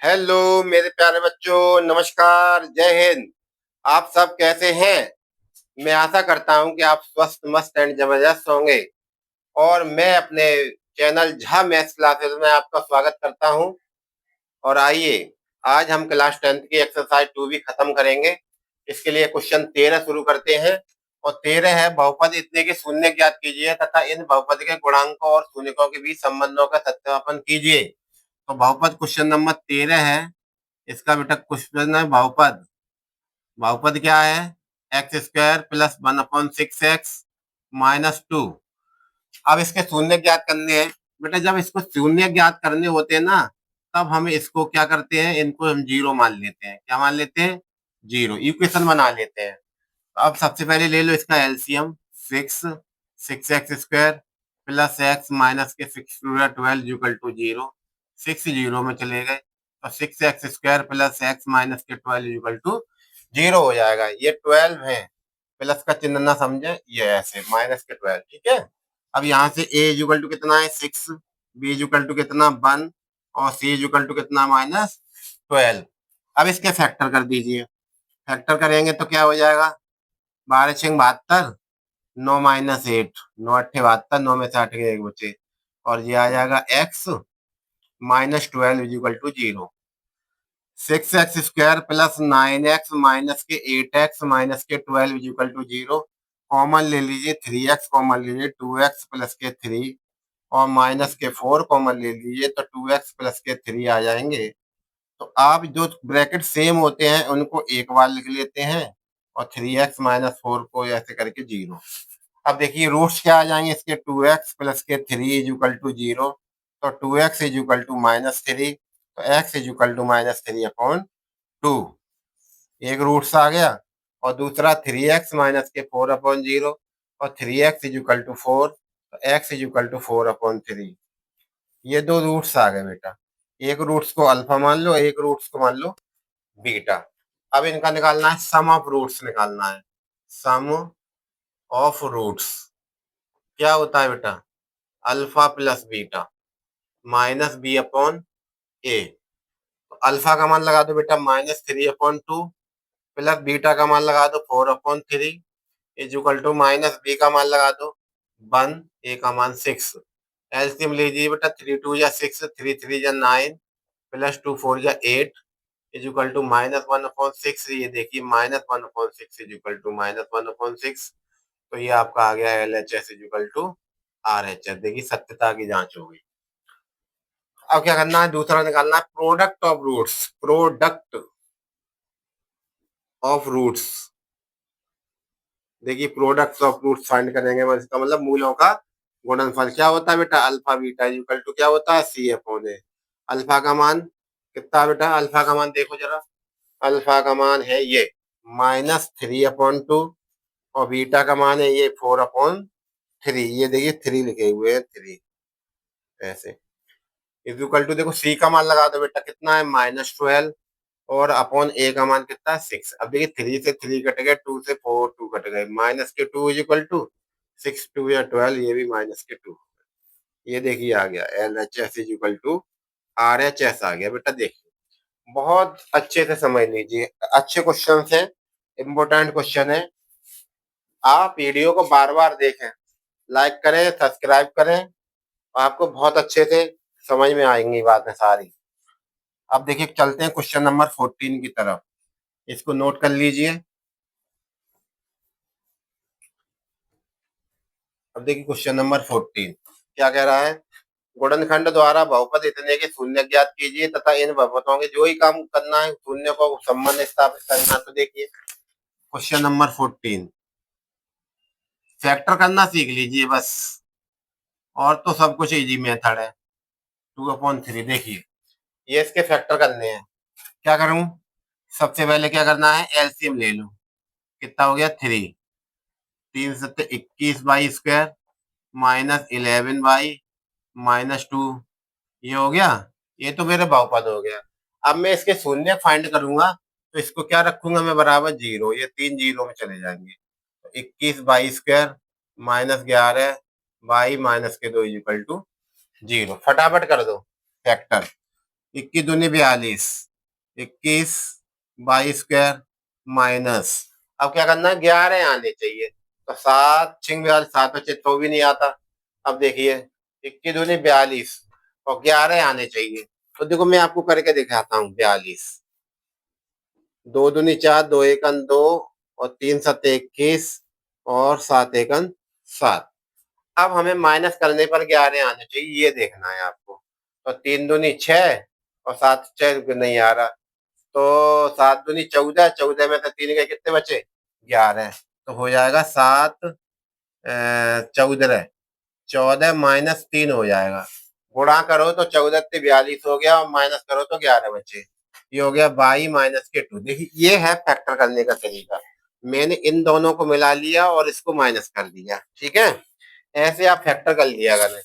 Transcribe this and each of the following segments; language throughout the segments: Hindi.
हेलो मेरे प्यारे बच्चों, नमस्कार, जय हिंद। आप सब कैसे हैं? मैं आशा करता हूं कि आप स्वस्थ, मस्त एंड जबरदस्त होंगे। और मैं अपने चैनल झा मैथ्स क्लासेस में आपका स्वागत करता हूं। और आइए, आज हम क्लास 10th की एक्सरसाइज 2 भी खत्म करेंगे। इसके लिए क्वेश्चन 13 शुरू करते हैं। और 13 है, बहुपद इतने के शून्य ज्ञात कीजिए तथा इन बहुपद के गुणांकों और शून्यकों के बीच संबंधों का सत्यापन कीजिए। तो बहुपद क्वेश्चन नंबर 13 है। इसका बेटा क्वेश्चन है बहुपद। बहुपद क्या है? X square plus 1/6x -2। अब इसके शून्य ज्ञात करने हैं। बेटा जब इसको शून्य ज्ञात करने होते हैं ना, तब हम इसको क्या करते हैं, इनको हम जीरो मान लेते हैं। क्या मान लेते हैं? जीरो। इक्वेशन बना लेते हैं। अब सबसे पहले ले लो इसका LCM. Six, 6x² plus x minus के 6×12 इक्वल टू जीरो। 6 जीरो में चले गए तो 6x² प्लस एक्स माइनस के 12 इक्वल टू जीरो हो जाएगा। ये 12 है, प्लस का चिन्ह ना समझे, ये ऐसे -12। ठीक है। अब यहाँ से a इक्वल टू कितना है? 6, b इक्वल टू कितना? 1 और c इक्वल टू कितना? -12। अब इसके फैक्टर कर दीजिए। फैक्टर करेंगे तो क्या हो जाएगा? 12×6 = 72, 9 - 8, 9 × 8 = 72, 9 में से 8 गए, एक बचे। और ये आ जाएगा x -12 equal to zero. 6x² plus 9x minus के 8x माइनस के 12 इक्वल टू जीरो। कॉमन ले लीजिए, 3x कॉमन लीजिए, 2x प्लस के 3 और माइनस के 4 कॉमन ले लीजिए तो 2x प्लस के 3 आ जाएंगे। तो आप जो ब्रैकेट सेम होते हैं उनको एक बार लिख लेते हैं और 3x - 4 को ऐसे करके जीरो। अब देखिए रूट्स क्या आ जाएंगे इसके? 2x प्लस के 3 इक्वल टू जीरो। तो 2x इक्वल टू -3, तो x इक्वल टू -3/2। एक रूट्स आ गया। और दूसरा 3x माइनस के 4/0 और 3x इक्वल टू 4, तो x इक्वल टू 4/3। ये दो रूट्स आ गए बेटा। एक रूट्स को अल्फा मान लो, एक रूट्स को मान लो बीटा। अब इनका निकालना है, सम ऑफ रूट्स निकालना है। सम ऑफ रूट्स क्या होता है बेटा? Alpha plus beta minus b/a। तो अल्फा का मान लगा दो बेटा -3/2 प्लस बीटा का मान लगा दो 4/3 is equal to minus b का मान लगा दो 1, ए का मान 6। एलसीएम लीजिए बेटा, 3 2 या 6, 3 3 या 9 प्लस 2 4 या 8 इज इक्वल टू -1/6। ये देखिए -1/6 इज इक्वल टू -1/6। तो ये आपका आ गया LHS is equal to RHS। देखिए सत्यता की जांच होगी। अब क्या करना है? दूसरा निकालना है product of roots. Product of roots, देखिए प्रोडक्ट ऑफ रूट्स फाइंड करेंगे, इसका मतलब मूलों का गुणनफल। क्या होता है बेटा? अल्फा बीटा इक्वल टू क्या होता है? C/A। अल्फा का मान कितना बेटा? अल्फा का मान देखो जरा। अल्फा का मान है ये -3/2 और बीटा का मान है ये 4/3। ये देखिए 3 लिखे हुए हैं, 3 ऐसे। इज इक्वल टू देखो सी का मान लगा दो बेटा, कितना है? -12 और अपॉन ए का मान कितना है? 6। अब देखिए 3 से 3 कट गए, 2 से 4 2 कट गए, -2 इज इक्वल टू 6 2 या 12, ये भी -2। ये देखिए आ गया LHS is equal to RHS आ गया बेटा। देखिए बहुत अच्छे से समझ लीजिए, अच्छे क्वेश्चन है, इम्पोर्टेंट क्वेश्चन है। आप वीडियो को बार बार देखें, लाइक करें, सब्सक्राइब करें, आपको बहुत अच्छे से समझ में आएंगी बातें सारी। अब देखिए चलते हैं क्वेश्चन नंबर 14 की तरफ। इसको नोट कर लीजिए। अब देखिए क्वेश्चन नंबर 14 क्या कह रहा है? गुणनखंड द्वारा बहुपद इतने के शून्य ज्ञात कीजिए तथा इन बहुपदों के जो ही काम करना है, शून्य को संबंध स्थापित करना। तो देखिए क्वेश्चन नंबर 14, फैक्टर करना सीख लीजिए बस, और तो सब कुछ इजी मेथड है। 2/3। देखिए ये इसके फैक्टर करने हैं। क्या करूं? सबसे पहले क्या करना है? एलसीएम ले लो। कितना हो गया? 3। 3×7 = 21/² -11/-2, ये हो गया। ये तो मेरे बहुपद हो गया। अब मैं इसके शून्य फाइंड करूंगा तो इसको क्या रखूंगा मैं? बराबर जीरो। ये 3 जीरो में चले जाएंगे। तो 21/² -11/-2 इक्वल टू जीरो। फटाफट कर दो फैक्टर। 21 दूनी 42, 21 22 स्क्वायर माइनस, अब क्या करना है, 11 आने चाहिए। तो 7 छिंग 42, 7 बचे तो भी नहीं आता। अब देखिए 21 दूनी 42 और 11 आने चाहिए। तो देखो मैं आपको करके दिखाता हूँ। 42, 2 दूनी 4, 2 एकन 2 और 3 सत्ते 21 और 7 एकन 7। अब हमें माइनस करने पर 11 आने चाहिए, ये देखना है आपको। तो 3 दूनी 6 और 7 6 नहीं आ रहा। तो 7 दूनी 14, 14 में से 3 के कितने बचे, 11। तो हो जाएगा 7 14, 14 माइनस 3 हो जाएगा। गुणा करो तो 14 से 42 हो गया और माइनस करो तो 11 बचे। ये हो गया 22 माइनस के 2। देखिए ये है फैक्टर करने का तरीका। मैंने इन दोनों को मिला लिया और इसको माइनस कर दिया। ठीक है, ऐसे आप फैक्टर कर लिया करें।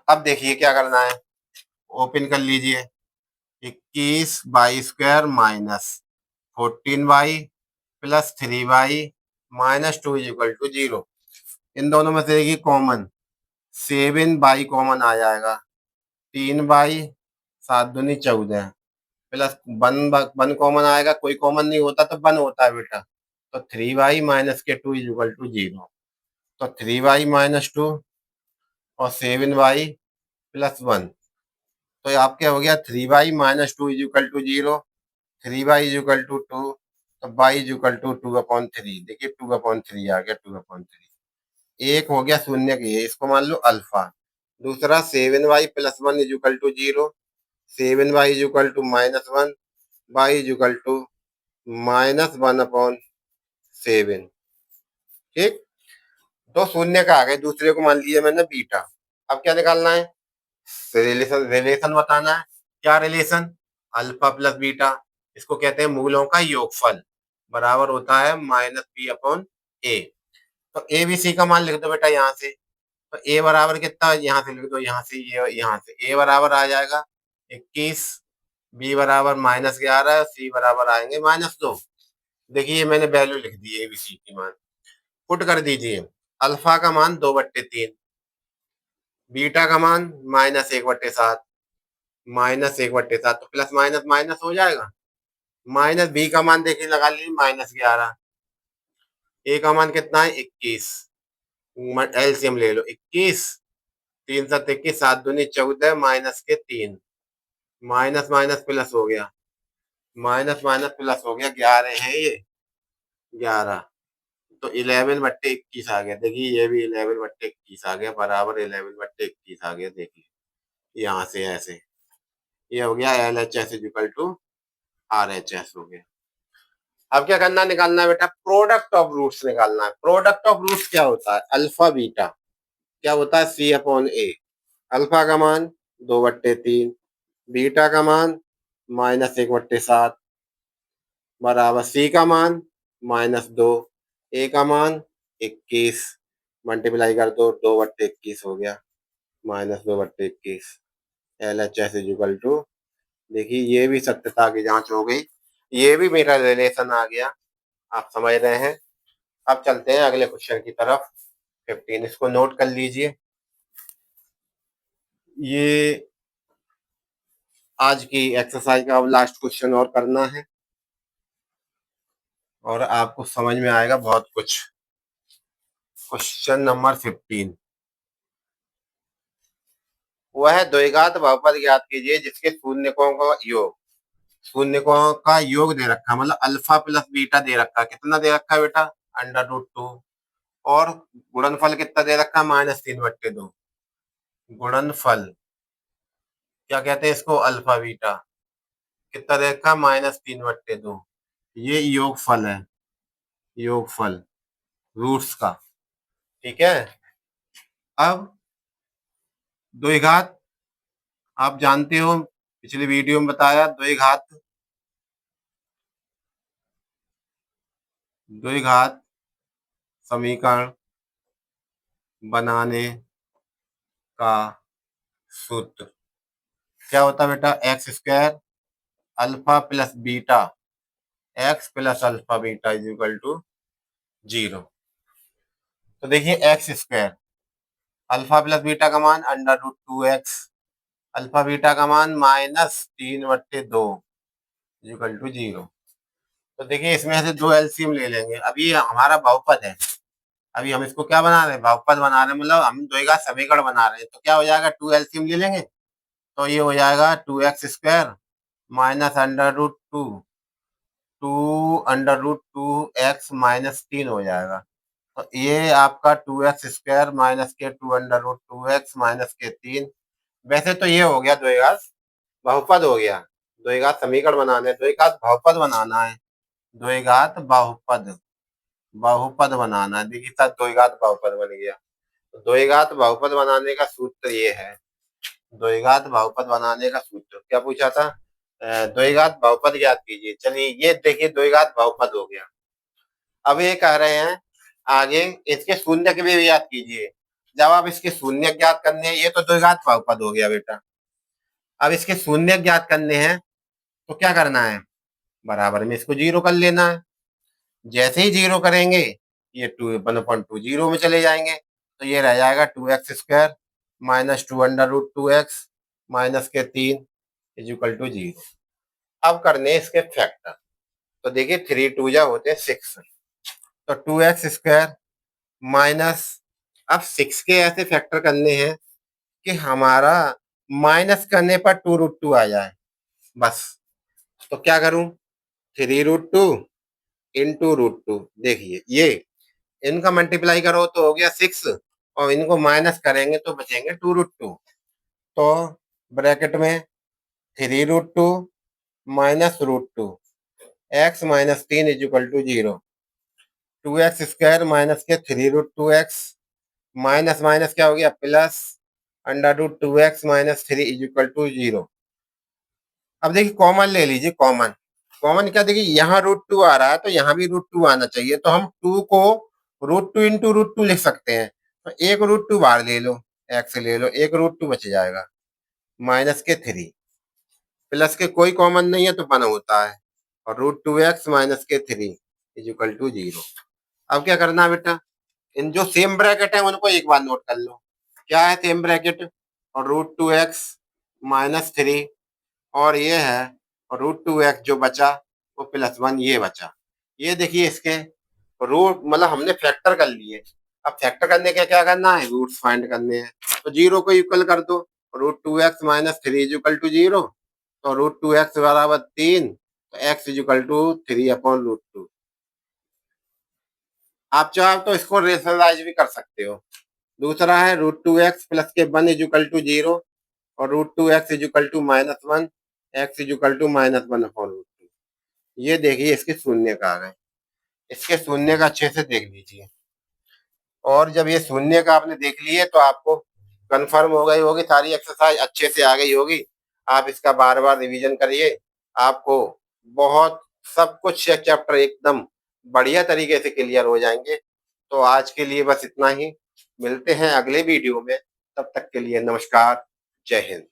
अब देखिए क्या करना है, ओपन कर लीजिए। 21 y square minus 14 y plus 3 y minus 2 is equal to 0। इन दोनों में से एक ही कॉमन, 7 बाई कॉमन आ जाएगा। 3 बाई 7 दूनी 14 प्लस 1 कॉमन आएगा, कोई कॉमन नहीं होता तो 1 होता है बेटा। तो 3 बाई माइनस के 2 इज इक्वल टू 0। तो 3 बाई माइनस 2 और 7 बाई प्लस 1। तो ये आपके हो गया 3 y minus 2 is equal to 0, 3 y is equal to 2, तो बाई इज इक्वल टू 2/3। देखिए 2/3 आ गया, 2/3। एक हो गया शून्य की है, इसको मान लो अल्फा। दूसरा 7 y plus 1 is equal to 0, 7 y is equal to -1, y is equal to -1/7। ठीक, दो शून्य का आ गए, दूसरे को मान लिया मैंने बीटा। अब क्या निकालना है, रिलेशन रिलेशन बताना है। क्या रिलेशन, अल्फा प्लस बीटा, इसको कहते हैं मूलों का योगफल, बराबर होता है -b/a। तो ए बी सी का मान लिख दो बेटा यहाँ से। तो ए बराबर कितना, यहाँ से लिख दो, यहाँ से ये, यहाँ से ए बराबर आ जाएगा 21, बी बराबर -11, सी बराबर आएंगे -2। देखिए मैंने वैल्यू लिख दी ए बी सी की मान। पुट कर दीजिए, अल्फा का मान 2/3, बीटा का मान -1/7, -1/7 तो प्लस माइनस माइनस हो जाएगा। माइनस बी का मान देखिए लगा लीजिए -11, ए का मान कितना है 21, एलसीएम ले लो 21, 3 7 21, 7 दूनी 14 माइनस के 3, माइनस माइनस प्लस हो गया, माइनस माइनस प्लस हो गया, 11 है ये 11। तो 11/21 आ गया। देखिए ये भी 11/21 आ गया, बराबर 11/21 आ गया। देखिए यहाँ से ऐसे ये हो गया LHS इक्वल टू RHS हो गया। अब क्या करना, निकालना है बेटा प्रोडक्ट ऑफ रूट्स निकालना है। प्रोडक्ट ऑफ रूट्स क्या होता है, अल्फा बीटा क्या होता है C/A। अल्फा का मान 2/3, बीटा का मान -1/7, बराबर सी का मान -2, ए का मान 21, मल्टीप्लाई कर दो 2/21 हो गया, -2/21। LHS इक्वल टू, देखिए ये भी सत्यता की जांच हो गई, ये भी मेरा रिलेशन आ गया, आप समझ रहे हैं। अब चलते हैं अगले क्वेश्चन की तरफ। 15, इसको नोट कर लीजिए। ये आज की एक्सरसाइज का अब लास्ट क्वेश्चन और करना है और आपको समझ में आएगा बहुत कुछ। क्वेश्चन नंबर 15, वह द्विघात बहुपद ज्ञात कीजिए जिसके शून्यकों का योग, शून्यकों का योग दे रखा, मतलब अल्फा प्लस बीटा दे रखा। कितना दे रखा है बेटा, √2। और गुणनफल कितना दे रखा, -3/2। गुणनफल क्या कहते हैं इसको, अल्फा बीटा कितना दे रखा, -3/2। ये योगफल है, योगफल रूट्स का। ठीक है, अब द्विघात आप जानते हो, पिछली वीडियो में बताया, द्विघात द्विघात समीकरण बनाने का सूत्र क्या होता है बेटा, x² alpha plus beta, x plus alpha beta is equal to 0। तो देखिए x² अल्फा प्लस बीटा का मान √2x अल्फा बीटा का मान -3/2 इक्वल टू 0। तो देखिए इसमें से दो एलसीएम ले लेंगे। अब ये हमारा बहुपद है, अभी हम इसको क्या बना रहे हैं, बहुपद बना रहे हैं, मतलब हम द्विघात समीकरण बना रहे हैं। तो क्या हो जाएगा, 2 एलसीएम ले लेंगे तो ये हो जाएगा 2x² माइनस √2 हो जाएगा। तो ये आपका 2x² माइनस के 2√2x माइनस के 3। वैसे तो ये हो गया द्विघात बहुपद हो गया। द्विघात समीकरण बनाने, द्विघात बहुपद बनाना है। द्विघात बहुपद बहुपद बनाना है। देखिए सर, द्विघात बहुपद बन गया। तो द्विघात बहुपद बनाने का सूत्र ये है। द्विघात बहुपद बनाने का सूत्र क्या पूछा था, द्विघात बहुपद ज्ञात कीजिए। चलिए ये देखिए द्विघात बहुपद हो गया। अब ये कह रहे हैं आगे इसके शून्य के भी याद कीजिए। जब आप इसके शून्य ज्ञात करने हैं, ये तो द्विघात बहुपद हो गया बेटा। अब इसके शून्य ज्ञात करने हैं तो क्या करना है, बराबर में इसको 0 कर लेना है। जैसे ही 0 करेंगे ये 1/2 0 में चले जाएंगे। तो ये रह जाएगा 2x² माइनस 2√2x माइनस के 3 इक्वल टू 0। अब करने इसके फैक्टर। तो देखिए 3 2 जा होते हैं 6। तो 2x² माइनस, अब 6 के ऐसे फैक्टर करने हैं कि हमारा माइनस करने पर 2√2 आ जाए बस। तो क्या करूं, 3√2 इंटू √2। देखिए ये इनका मल्टीप्लाई करो तो हो गया 6, और इनको माइनस करेंगे तो बचेंगे 2√2। तो ब्रैकेट में 3√2 minus √2 x minus 3 equal to 0। 2x² minus के 3√2x माइनस माइनस क्या हो गया, plus √2x minus 3 equal to 0। अब देखिए कॉमन ले लीजिए, कॉमन कॉमन क्या, देखिए यहाँ √2 आ रहा है तो यहाँ भी √2 आना चाहिए। तो हम 2 को √2 इंटू √2 लिख सकते हैं। तो एक √2 बाहर ले लो, x ले लो, एक √2 बच जाएगा माइनस के 3, प्लस के कोई कॉमन नहीं है तो 1 होता है, और √2x माइनस के 3 इक्वल टू 0। अब क्या करना है बेटा, इन जो सेम ब्रैकेट है उनको एक बार नोट कर लो। क्या है सेम ब्रैकेट, और √2x माइनस 3, और ये है √2x जो बचा वो +1 ये बचा। ये देखिए इसके रूट, मतलब हमने फैक्टर कर लिए। अब फैक्टर करने के क्या करना है, रूट्स फाइंड करने हैं। तो 0 को इक्वल कर दो, √2x माइनस 3 इक्वल टू 0। तो √2x बराबर 3, तो x इक्वल टू 3/√2। आप चाहो तो इसको रेशनलाइज भी कर सकते हो। दूसरा है √2x प्लस के 1 इक्वल टू 0, और √2x equal to -1, x equal to -1/√2। ये देखिए इसके शून्य का आ गए। इसके शून्य का अच्छे से देख लीजिए। और जब ये शून्य का आपने देख लिए तो आपको कंफर्म हो गई होगी, सारी एक्सरसाइज अच्छे से आ गई होगी। आप इसका बार बार रिवीजन करिए, आपको बहुत सब कुछ चैप्टर एकदम बढ़िया तरीके से क्लियर हो जाएंगे। तो आज के लिए बस इतना ही, मिलते हैं अगले वीडियो में। तब तक के लिए नमस्कार, जय हिंद।